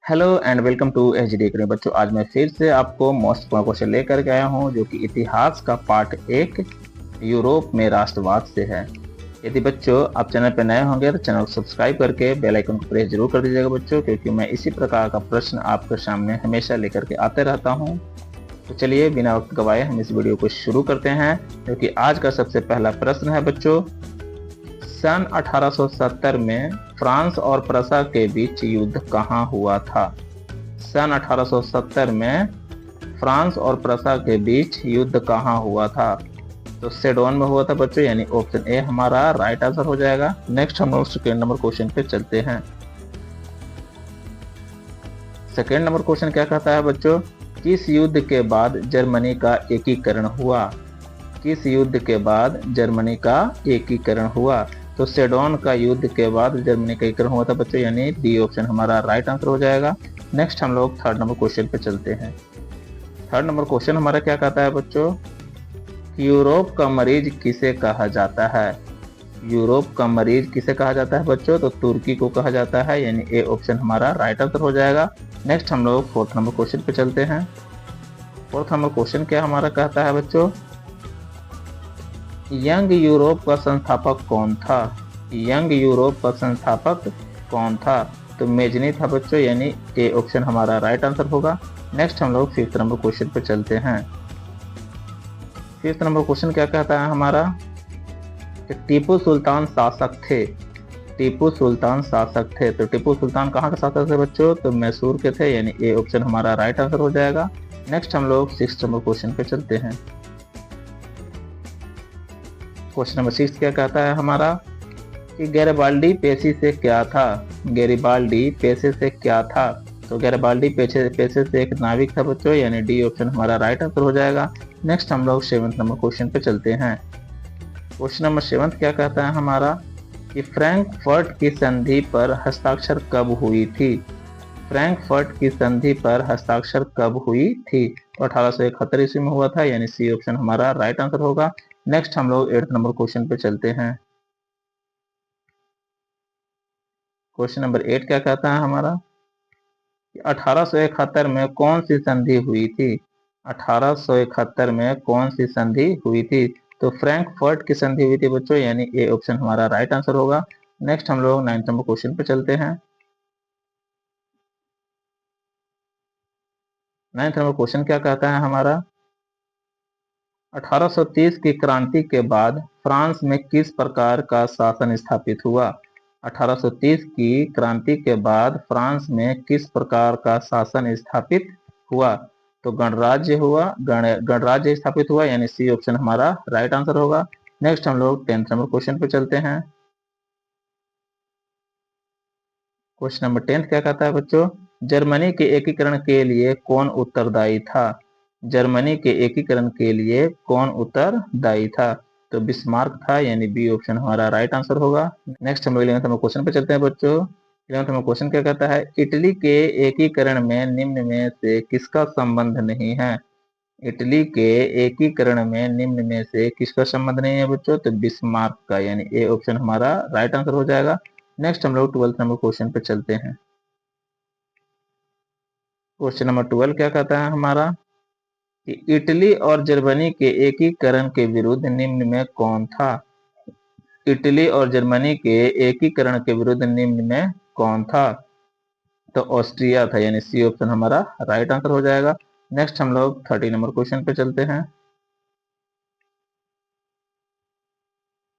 Hello and welcome to HD academy. बच्चों, आज मैं फिर से आपको मोस्ट क्वेश्चन लेकर के आया हूं, जो कि इतिहास का पार्ट 1 यूरोप में राष्ट्रवाद से है। यदि बच्चों आप चैनल पर नए होंगे तो चैनल को सब्सक्राइब करके बेल आइकन को प्रेस जरूर कर दीजिएगा बच्चों, क्योंकि मैं इसी प्रकार का प्रश्न आपके सामने हमेशा लेकर के आते रहता हूँ। तो चलिए बिना वक्त गवाए हम इस वीडियो को शुरू करते हैं, क्योंकि आज का सबसे पहला प्रश्न है बच्चों, सन 1870 में फ्रांस और प्रसा के बीच युद्ध कहाँ हुआ था? सन 1870 में फ्रांस और प्रसा के बीच युद्ध कहाँ हुआ था? तो सेडोन में हुआ था बच्चों, यानी ऑप्शन ए हमारा राइट आंसर हो जाएगा। नेक्स्ट हम लोग सेकेंड नंबर क्वेश्चन पे चलते हैं। सेकेंड नंबर क्वेश्चन क्या कहता है बच्चों, किस युद्ध के बाद जर्मनी का एकीकरण हुआ? किस युद्ध के बाद जर्मनी का एकीकरण हुआ? तो सेडोन का युद्ध के बाद जर्मनी का एकीकरण हुआ था बच्चों, यानी डी ऑप्शन हमारा राइट आंसर हो जाएगा। नेक्स्ट हम लोग थर्ड नंबर क्वेश्चन पे चलते हैं। थर्ड नंबर क्वेश्चन हमारा क्या कहता है बच्चों, यूरोप का मरीज किसे कहा जाता है? यूरोप का मरीज किसे कहा जाता है बच्चों? तो तुर्की को कहा जाता है, यानी ए ऑप्शन हमारा राइट आंसर हो जाएगा। नेक्स्ट हम लोग फोर्थ नंबर क्वेश्चन पे चलते हैं। फोर्थ नंबर क्वेश्चन क्या हमारा कहता है बच्चों, यंग यूरोप का संस्थापक कौन था? यंग यूरोप का संस्थापक कौन था? तो मेजनी था बच्चों, यानी ए ऑप्शन हमारा राइट आंसर होगा। नेक्स्ट हम लोग फिफ्थ नंबर क्वेश्चन पे चलते हैं। फिफ्थ नंबर क्वेश्चन क्या कहता है हमारा, कि टीपू सुल्तान शासक थे। टीपू सुल्तान शासक थे, तो टीपू सुल्तान कहाँ के शासक थे बच्चों? तो मैसूर के थे, यानी ए ऑप्शन हमारा राइट आंसर हो जाएगा। नेक्स्ट हम लोग सिक्स्थ नंबर क्वेश्चन पे चलते हैं। क्वेश्चन नंबर 6 क्या कहता है हमारा, कि गैरिबाल्डी पेशी से क्या था? गैरिबाल्डी पेशे से क्या था? तो गैरिबाल्डी पेशे से एक नाविक था बच्चों, यानी डी ऑप्शन हमारा राइट आंसर हो जाएगा। नेक्स्ट हम लोग सेवंथ नंबर क्वेश्चन पे चलते हैं। क्वेश्चन नंबर 7 क्या कहता है हमारा, कि फ्रैंकफर्ट की संधि पर हस्ताक्षर कब हुई थी? फ्रैंकफर्ट की संधि पर हस्ताक्षर कब हुई थी? तो 1871 ईस्वी में हुआ था, यानी सी ऑप्शन हमारा राइट आंसर होगा। नेक्स्ट हम लोग 8th नंबर क्वेश्चन पे चलते हैं। क्वेश्चन नंबर 8 क्या कहता है हमारा, 1871 में कौन सी संधि हुई थी? 1871 में कौन सी संधि हुई थी? तो फ्रैंकफर्ट की संधि हुई थी बच्चों, यानी ए ऑप्शन हमारा राइट आंसर होगा। नेक्स्ट हम लोग 9th नंबर क्वेश्चन पे चलते हैं। 9th नंबर क्वेश्चन क्या कहता है हमारा, 1830 की क्रांति के बाद फ्रांस में किस प्रकार का शासन स्थापित हुआ? 1830 की क्रांति के बाद फ्रांस में किस प्रकार का शासन स्थापित हुआ? तो गणराज्य हुआ, गणराज्य स्थापित हुआ, यानी सी ऑप्शन हमारा राइट आंसर होगा। नेक्स्ट हम लोग 10th नंबर क्वेश्चन पे चलते हैं। क्वेश्चन नंबर 10 क्या कहता है बच्चों, जर्मनी के एकीकरण के लिए कौन उत्तरदायी था? जर्मनी के एकीकरण के लिए कौन उत्तरदायी था? तो बिस्मार्क था, यानी बी ऑप्शन हमारा राइट आंसर होगा। नेक्स्ट हम 11th नंबर क्वेश्चन पे चलते हैं बच्चों। 11th नंबर क्वेश्चन क्या कहता है, इटली के एकीकरण में निम्न में से किसका संबंध नहीं है? इटली के एकीकरण में निम्न में से किसका संबंध नहीं है बच्चों? तो बिस्मार्क का, यानी ए ऑप्शन हमारा राइट आंसर हो जाएगा। नेक्स्ट हम लोग 12th नंबर क्वेश्चन पे चलते हैं। क्वेश्चन नंबर 12 क्या कहता है हमारा, कि इटली और जर्मनी के एकीकरण के विरुद्ध निम्न में कौन था? इटली और जर्मनी के एकीकरण के विरुद्ध निम्न में कौन था? तो ऑस्ट्रिया था, यानी सी ऑप्शन हमारा राइट आंसर हो जाएगा। नेक्स्ट हम लोग 30 नंबर क्वेश्चन पे चलते हैं।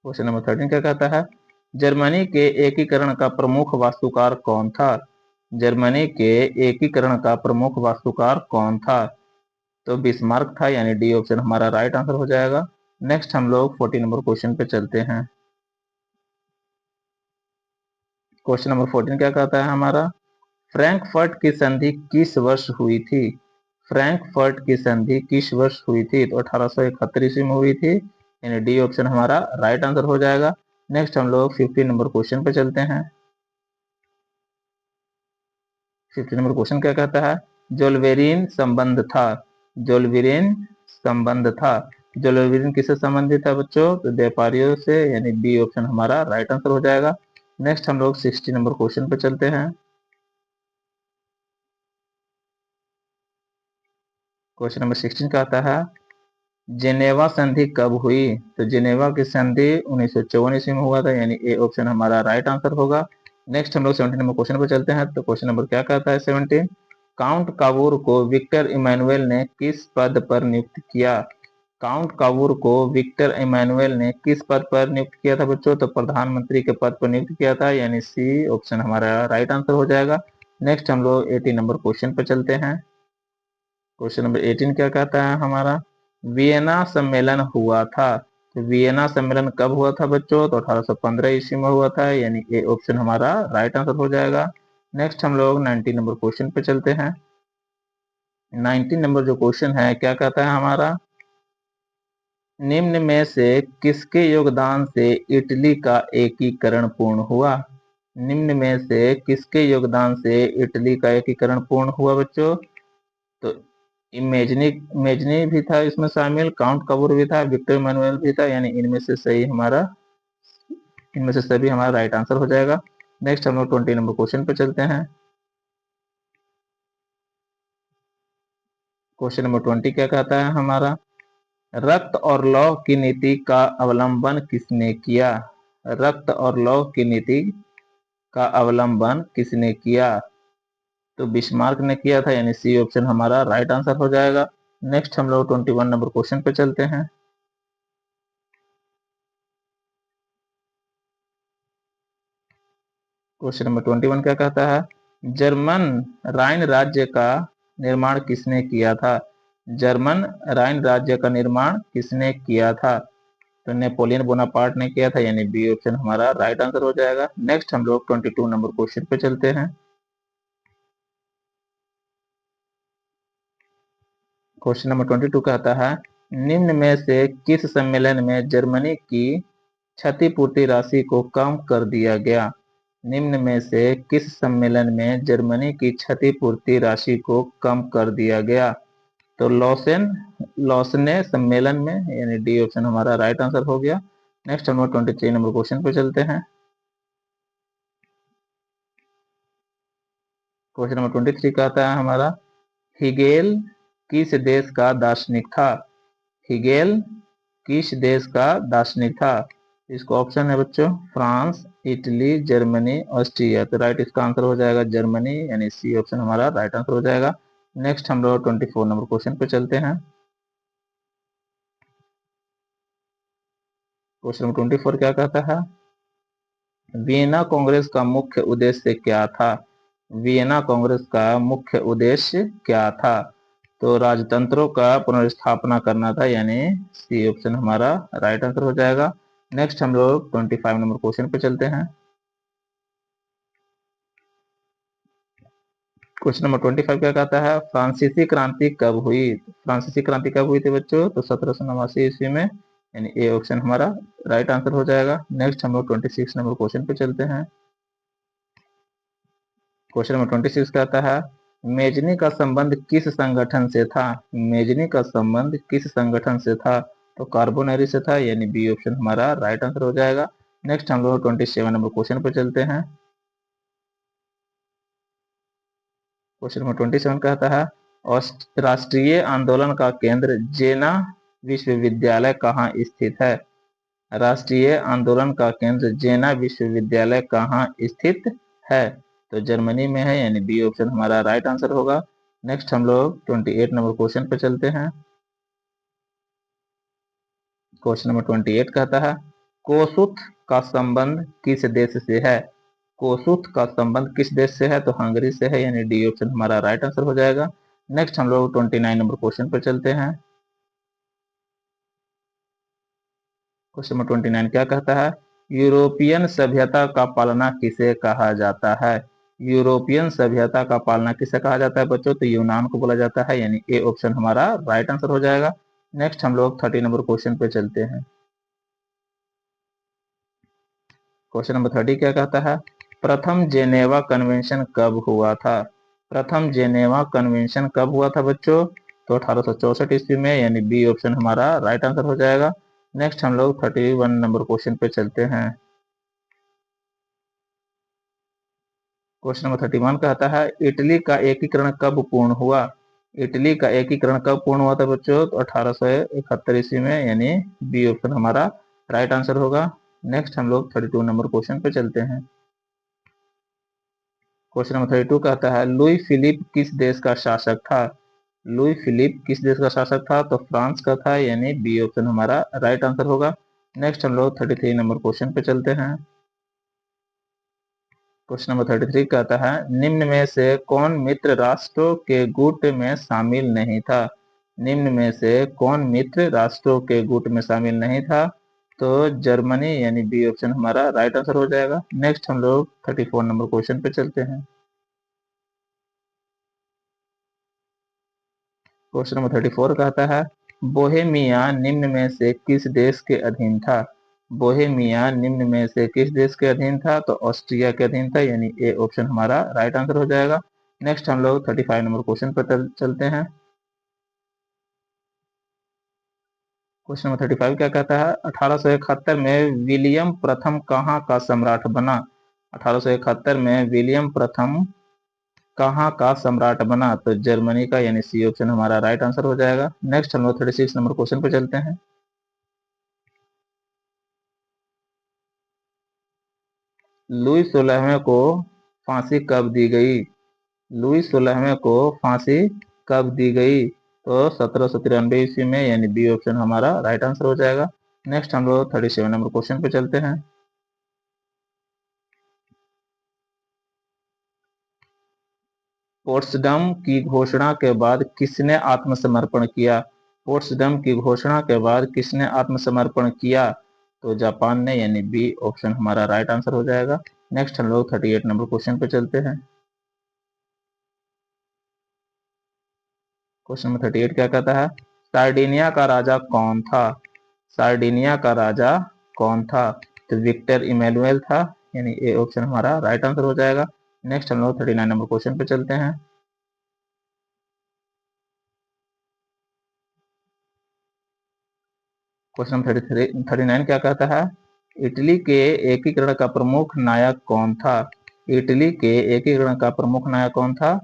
क्वेश्चन नंबर 13 क्या कहता है, जर्मनी के एकीकरण का प्रमुख वास्तुकार कौन था? जर्मनी के एकीकरण का प्रमुख वास्तुकार कौन था? तो बिस्मार्क था, यानी डी ऑप्शन हमारा राइट आंसर हो जाएगा। नेक्स्ट हम लोग 14 नंबर क्वेश्चन पे चलते हैं। क्वेश्चन नंबर 14 क्या कहता है हमारा, फ्रैंकफर्ट की संधि किस वर्ष हुई थी? फ्रैंकफर्ट की संधि किस वर्ष हुई थी? तो 1871 ईस्वी में हुई थी, यानी डी ऑप्शन हमारा राइट आंसर हो जाएगा। नेक्स्ट हम लोग 15 नंबर क्वेश्चन पे चलते हैं। 15 नंबर क्वेश्चन क्या कहता है, जोल्वेरिन संबंध था। जोल्वेरिन संबंध था, जोल्वेरिन किससे संबंधित था बच्चों? तो व्यापारियों से, यानी बी ऑप्शन हमारा राइट आंसर हो जाएगा। नेक्स्ट हम लोग 60 नंबर क्वेश्चन पे चलते हैं। क्वेश्चन नंबर 16 का आता है जेनेवा संधि कब हुई? तो जेनेवा की संधि 1954 ईस्वी में हुआ था, यानी ए ऑप्शन हमारा राइट आंसर होगा। नेक्स्ट हम लोग 17 नंबर क्वेश्चन पर चलते हैं। तो क्वेश्चन नंबर क्या कहता है 17, काउंट कावूर को विक्टर इमैनुअल ने किस पद पर नियुक्त किया? काउंट कावूर को विक्टर इमैनुअल ने किस पद पर नियुक्त किया था बच्चों? तो प्रधानमंत्री के पद पर नियुक्त किया था, यानी सी ऑप्शन हमारा राइट आंसर हो जाएगा। नेक्स्ट हम लोग 18 नंबर क्वेश्चन पर चलते हैं। क्वेश्चन नंबर 18 क्या कहता है हमारा, वियना सम्मेलन हुआ था। तो वियना सम्मेलन कब हुआ था बच्चों? तो 1815 ईस्वी में हुआ था, यानी ए ऑप्शन हमारा राइट आंसर हो जाएगा। नेक्स्ट हम लोग 19 नंबर क्वेश्चन पे चलते हैं। 19 नंबर जो क्वेश्चन है क्या कहता है हमारा, निम्न में से किसके योगदान से इटली का एकीकरण पूर्ण हुआ? निम्न में से किसके योगदान से इटली का एकीकरण पूर्ण हुआ बच्चों? तो इमेजनी इमेजनी भी था इसमें शामिल, काउंट कबूर भी था, विक्टर मैनुअल भी था, यानी इनमें से सभी हमारा राइट आंसर हो जाएगा। नेक्स्ट हम लोग 20 नंबर क्वेश्चन पे चलते हैं। क्वेश्चन नंबर 20 क्या कहता है हमारा, रक्त और लौह की नीति का अवलंबन किसने किया? रक्त और लौह की नीति का अवलंबन किसने किया? तो बिस्मार्क ने किया था, यानी सी ऑप्शन हमारा राइट आंसर हो जाएगा। नेक्स्ट हम लोग 21 नंबर क्वेश्चन पे चलते हैं। क्वेश्चन नंबर 21 क्या कहता है, जर्मन राइन राज्य का निर्माण किसने किया था? जर्मन राइन राज्य का निर्माण किसने किया था? तो नेपोलियन बोनापार्ट ने किया था, यानी बी ऑप्शन हमारा राइट आंसर हो जाएगा। नेक्स्ट हम लोग 22 नंबर क्वेश्चन पे चलते हैं। क्वेश्चन नंबर 22 कहता है, निम्न में से किस सम्मेलन में जर्मनी की क्षतिपूर्ति राशि को कम कर दिया गया? निम्न में से किस सम्मेलन में जर्मनी की क्षतिपूर्ति राशि को कम कर दिया गया? तो लॉसने सम्मेलन में, यानी डी ऑप्शन हमारा राइट आंसर हो गया। नेक्स्ट हम लोग 23 नंबर क्वेश्चन पे चलते हैं। क्वेश्चन नंबर 23 कहता है हमारा, हिगेल किस देश का दार्शनिक था? हिगेल किस देश का दार्शनिक था? इसका ऑप्शन है बच्चों फ्रांस, इटली, जर्मनी, ऑस्ट्रिया। तो राइट इसका आंसर हो जाएगा जर्मनी, यानी सी ऑप्शन हमारा राइट आंसर हो जाएगा। नेक्स्ट हम लोग 24 नंबर क्वेश्चन पे चलते हैं। क्वेश्चन नंबर 24 क्या कहता है, वियना कांग्रेस का मुख्य उद्देश्य क्या था? वियना कांग्रेस का मुख्य उद्देश्य क्या था? तो राजतंत्रों का पुनर्स्थापना करना था, यानी सी ऑप्शन हमारा राइट आंसर हो जाएगा। नेक्स्ट हम लोग 25 नंबर क्वेश्चन पे चलते हैं। क्वेश्चन नंबर 25 क्या कहता है, फ्रांसीसी क्रांति कब हुई? फ्रांसीसी क्रांति कब हुई थी बच्चों? तो 1789 ईस्वी में, यानी ए ऑप्शन हमारा राइट आंसर हो जाएगा। नेक्स्ट हम लोग 26 नंबर क्वेश्चन पे चलते हैं। क्वेश्चन नंबर 26 कहता है, मेजनी का संबंध किस संगठन से था? मेजनी का संबंध किस संगठन से था? तो कार्बोनरी से था, यानी बी ऑप्शन हमारा राइट आंसर हो जाएगा। नेक्स्ट हम लोग 27 नंबर क्वेश्चन पे चलते हैं। क्वेश्चन नंबर 27 कहता है, राष्ट्रीय आंदोलन का केंद्र जेना विश्वविद्यालय कहाँ स्थित है? राष्ट्रीय आंदोलन का केंद्र जेना विश्वविद्यालय कहाँ स्थित है? तो जर्मनी में है, यानी बी ऑप्शन हमारा राइट आंसर होगा। नेक्स्ट हम लोग 28 नंबर क्वेश्चन पे चलते हैं। क्वेश्चन नंबर 28 कहता है, कोसुथ का संबंध किस देश से है? कोसुथ का संबंध किस देश से है? तो हंगरी से है, यानी डी ऑप्शन हमारा राइट आंसर हो जाएगा। नेक्स्ट हम लोग 29 नंबर क्वेश्चन पे चलते हैं। क्वेश्चन नंबर 29 क्या कहता है, यूरोपियन सभ्यता का पालना किसे कहा जाता है? यूरोपियन सभ्यता का पालना किसे कहा जाता है बच्चों? तो यूनान को बोला जाता है, यानी ए ऑप्शन हमारा राइट आंसर हो जाएगा। नेक्स्ट हम लोग 30 नंबर क्वेश्चन पे चलते हैं। क्वेश्चन नंबर 30 क्या कहता है, प्रथम जेनेवा कन्वेंशन कब हुआ था? प्रथम जेनेवा कन्वेंशन कब हुआ था बच्चों? तो 1864 ईस्वी में, यानी बी ऑप्शन हमारा राइट आंसर हो जाएगा। नेक्स्ट हम लोग 31 नंबर क्वेश्चन पे चलते हैं। क्वेश्चन नंबर 31 कहता है, इटली का एकीकरण कब पूर्ण हुआ? इटली का एकीकरण कब पूर्ण हुआ था बच्चों? तो 1871 ईस्वी में, यानी बी ऑप्शन हमारा राइट आंसर होगा। नेक्स्ट हम लोग 32 नंबर क्वेश्चन पे चलते हैं। क्वेश्चन नंबर 32 कहता है, लुई फिलिप किस देश का शासक था? लुई फिलिप किस देश का शासक था? तो फ्रांस का था, यानी बी ऑप्शन हमारा राइट आंसर होगा। नेक्स्ट हम लोग 33 नंबर क्वेश्चन पे चलते हैं। क्वेश्चन नंबर 33 कहता है, निम्न में से कौन मित्र राष्ट्रों के गुट में शामिल नहीं था? निम्न में से कौन मित्र राष्ट्रों के गुट में शामिल नहीं था? तो जर्मनी, यानी बी ऑप्शन हमारा राइट आंसर हो जाएगा। नेक्स्ट हम लोग 34 नंबर क्वेश्चन पे चलते हैं। क्वेश्चन नंबर 34 कहता है, बोहेमिया निम्न में से किस देश के अधीन था? बोहेमिया निम्न में से किस देश के अधीन था? तो ऑस्ट्रिया के अधीन था, यानी ए ऑप्शन हमारा राइट आंसर हो जाएगा। नेक्स्ट हम लोग 35 नंबर क्वेश्चन पर चलते हैं। क्वेश्चन नंबर 35 क्या कहता है, 1871 में विलियम प्रथम कहाँ का सम्राट बना? 1871 में विलियम प्रथम कहाँ का सम्राट बना? तो जर्मनी का, यानी सी ऑप्शन हमारा राइट आंसर हो जाएगा। नेक्स्ट हम लोग 36 नंबर क्वेश्चन पे चलते हैं। लुई 16वें को फांसी कब दी गई? लुई 16वें को फांसी कब दी गई? तो 1793 ईस्वी में, यानी बी ऑप्शन हमारा राइट आंसर हो जाएगा। नेक्स्ट हम लोग 37 नंबर क्वेश्चन पे चलते हैं। पोट्सडम की घोषणा के बाद किसने आत्मसमर्पण किया? पोट्सडम की घोषणा के बाद किसने आत्मसमर्पण किया? तो जापान ने, यानी बी ऑप्शन हमारा राइट आंसर हो जाएगा। नेक्स्ट हम लोग 38 नंबर क्वेश्चन पे चलते हैं। क्वेश्चन नंबर 38 क्या कहता है, सार्डिनिया का राजा कौन था? सार्डिनिया का राजा कौन था? तो विक्टर इमैनुअल था, यानी ए ऑप्शन हमारा राइट आंसर हो जाएगा। नेक्स्ट हम लोग 39 नंबर क्वेश्चन पे चलते हैं। क्वेश्चन 39 क्या कहता है, इटली के एकीकरण का प्रमुख नायक कौन था? इटली के एकीकरण का प्रमुख नायक कौन था?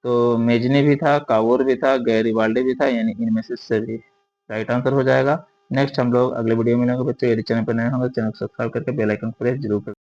तो मेजनी भी था, कावूर भी था, गैरिबाल्डी भी था, यानी इनमें से सभी राइट आंसर हो जाएगा। नेक्स्ट हम लोग अगले वीडियो में मिलेंगे बच्चों। यदि चैनल पर नए होंगे चैनल को सब्सक्राइब करके बेल आइकन प्रेस जरूर करें।